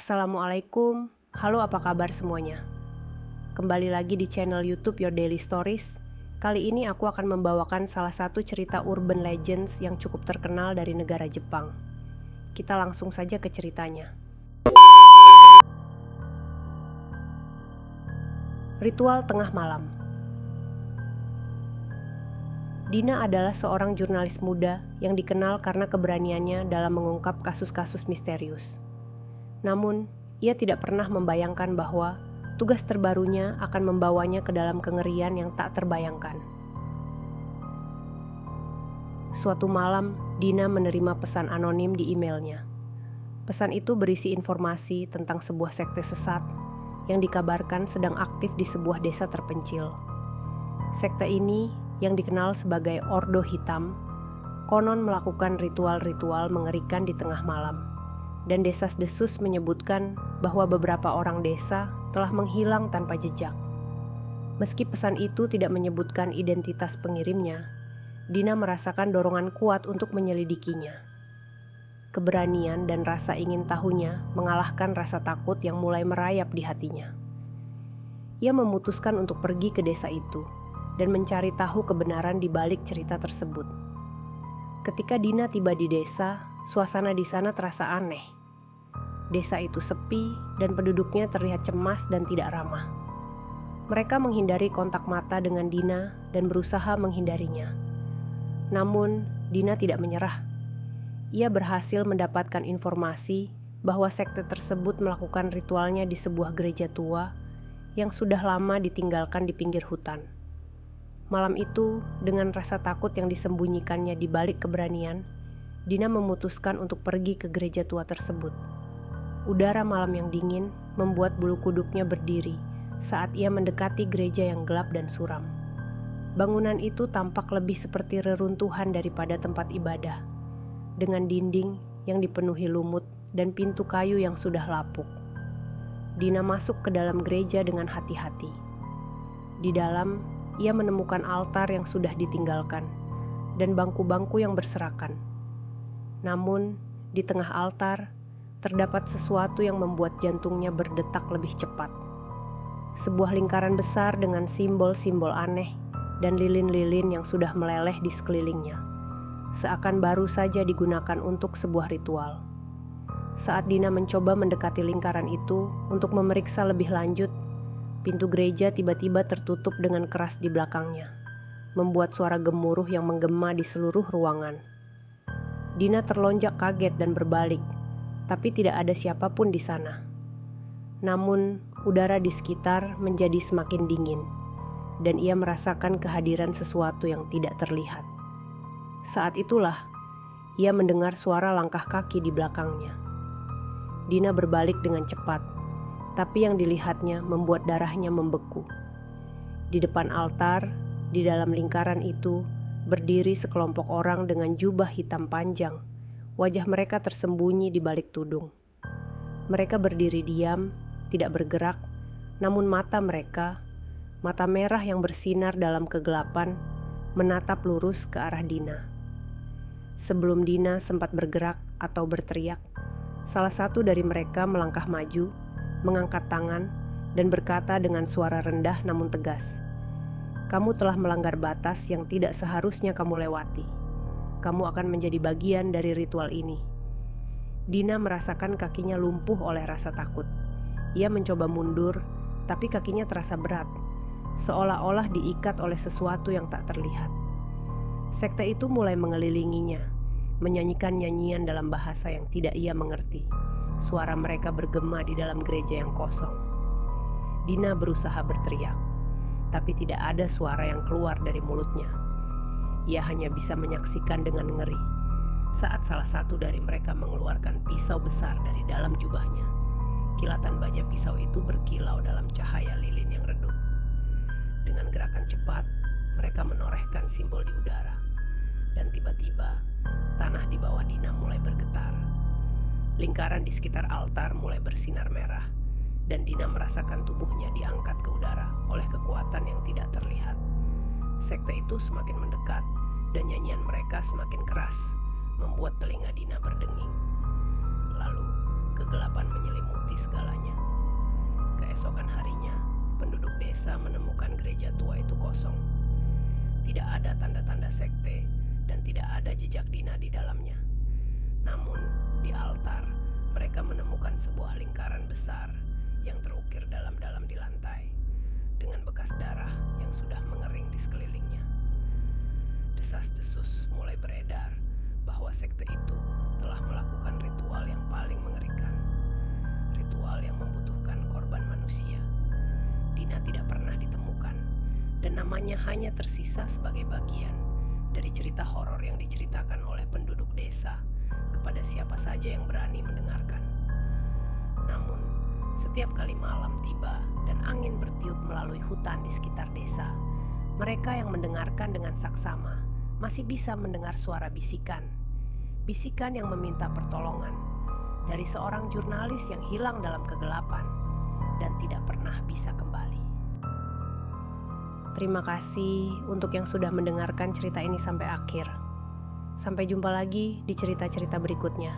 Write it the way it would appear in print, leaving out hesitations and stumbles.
Assalamualaikum, halo apa kabar semuanya? Kembali lagi di channel YouTube Your Daily Stories. Kali ini aku akan membawakan salah satu cerita urban legends yang cukup terkenal dari negara Jepang. Kita langsung saja ke ceritanya. Ritual tengah malam. Dina adalah seorang jurnalis muda yang dikenal karena keberaniannya dalam mengungkap kasus-kasus misterius. Namun, ia tidak pernah membayangkan bahwa tugas terbarunya akan membawanya ke dalam kengerian yang tak terbayangkan. Suatu malam, Dina menerima pesan anonim di emailnya. Pesan itu berisi informasi tentang sebuah sekte sesat yang dikabarkan sedang aktif di sebuah desa terpencil. Sekte ini, yang dikenal sebagai Ordo Hitam, konon melakukan ritual-ritual mengerikan di tengah malam. Dan desas-desus menyebutkan bahwa beberapa orang desa telah menghilang tanpa jejak. Meski pesan itu tidak menyebutkan identitas pengirimnya, Dina merasakan dorongan kuat untuk menyelidikinya. Keberanian dan rasa ingin tahunya mengalahkan rasa takut yang mulai merayap di hatinya. Ia memutuskan untuk pergi ke desa itu dan mencari tahu kebenaran di balik cerita tersebut. Ketika Dina tiba di desa, suasana di sana terasa aneh. Desa itu sepi dan penduduknya terlihat cemas dan tidak ramah. Mereka menghindari kontak mata dengan Dina dan berusaha menghindarinya. Namun, Dina tidak menyerah. Ia berhasil mendapatkan informasi bahwa sekte tersebut melakukan ritualnya di sebuah gereja tua yang sudah lama ditinggalkan di pinggir hutan. Malam itu, dengan rasa takut yang disembunyikannya di balik keberanian, Dina memutuskan untuk pergi ke gereja tua tersebut. Udara malam yang dingin membuat bulu kuduknya berdiri saat ia mendekati gereja yang gelap dan suram. Bangunan itu tampak lebih seperti reruntuhan daripada tempat ibadah, dengan dinding yang dipenuhi lumut dan pintu kayu yang sudah lapuk. Dina masuk ke dalam gereja dengan hati-hati. Di dalam, ia menemukan altar yang sudah ditinggalkan dan bangku-bangku yang berserakan. Namun, di tengah altar, terdapat sesuatu yang membuat jantungnya berdetak lebih cepat. Sebuah lingkaran besar dengan simbol-simbol aneh dan lilin-lilin yang sudah meleleh di sekelilingnya, seakan baru saja digunakan untuk sebuah ritual. Saat Dina mencoba mendekati lingkaran itu untuk memeriksa lebih lanjut, pintu gereja tiba-tiba tertutup dengan keras di belakangnya, membuat suara gemuruh yang menggema di seluruh ruangan. Dina terlonjak kaget dan berbalik, tapi tidak ada siapapun di sana. Namun, udara di sekitar menjadi semakin dingin, dan ia merasakan kehadiran sesuatu yang tidak terlihat. Saat itulah, ia mendengar suara langkah kaki di belakangnya. Dina berbalik dengan cepat, tapi yang dilihatnya membuat darahnya membeku. Di depan altar, di dalam lingkaran itu, berdiri sekelompok orang dengan jubah hitam panjang. Wajah mereka tersembunyi di balik tudung. Mereka berdiri diam, tidak bergerak, namun mata mereka, mata merah yang bersinar dalam kegelapan, menatap lurus ke arah Dina. Sebelum Dina sempat bergerak atau berteriak, salah satu dari mereka melangkah maju, mengangkat tangan, dan berkata dengan suara rendah namun tegas, "Kamu telah melanggar batas yang tidak seharusnya kamu lewati. Kamu akan menjadi bagian dari ritual ini." Dina merasakan kakinya lumpuh oleh rasa takut. Ia mencoba mundur, tapi kakinya terasa berat, seolah-olah diikat oleh sesuatu yang tak terlihat. Sekte itu mulai mengelilinginya, menyanyikan nyanyian dalam bahasa yang tidak ia mengerti. Suara mereka bergema di dalam gereja yang kosong. Dina berusaha berteriak, tapi tidak ada suara yang keluar dari mulutnya. Ia hanya bisa menyaksikan dengan ngeri saat salah satu dari mereka mengeluarkan pisau besar dari dalam jubahnya. Kilatan baja pisau itu berkilau dalam cahaya lilin yang redup. Dengan gerakan cepat, mereka menorehkan simbol di udara. Dan tiba-tiba, tanah di bawah Dina mulai bergetar. Lingkaran di sekitar altar mulai bersinar merah, dan Dina merasakan tubuhnya diangkat ke udara oleh kekuatan yang tidak terlihat. Sekte itu semakin mendekat, dan nyanyian mereka semakin keras, membuat telinga Dina berdenging. Lalu, kegelapan menyelimuti Desa menemukan gereja tua itu kosong. Tidak ada tanda-tanda sekte dan tidak ada jejak Dina di dalamnya. Namun, di altar, mereka menemukan sebuah lingkaran besar yang terukir dalam-dalam di lantai, dengan bekas darah yang sudah mengering di sekelilingnya. Desas-desus mulai beredar bahwa sekte itu telah melakukan ritual yang paling mengerikan. Ritual yang membutuhkan korban manusia. Dina tidak pernah ditemukan, dan namanya hanya tersisa sebagai bagian dari cerita horor yang diceritakan oleh penduduk desa kepada siapa saja yang berani mendengarkan. Namun, setiap kali malam tiba dan angin bertiup melalui hutan di sekitar desa, mereka yang mendengarkan dengan saksama masih bisa mendengar suara bisikan. Bisikan yang meminta pertolongan dari seorang jurnalis yang hilang dalam kegelapan dan tidak pernah bisa kembali. Terima kasih untuk yang sudah mendengarkan cerita ini sampai akhir. Sampai jumpa lagi di cerita-cerita berikutnya.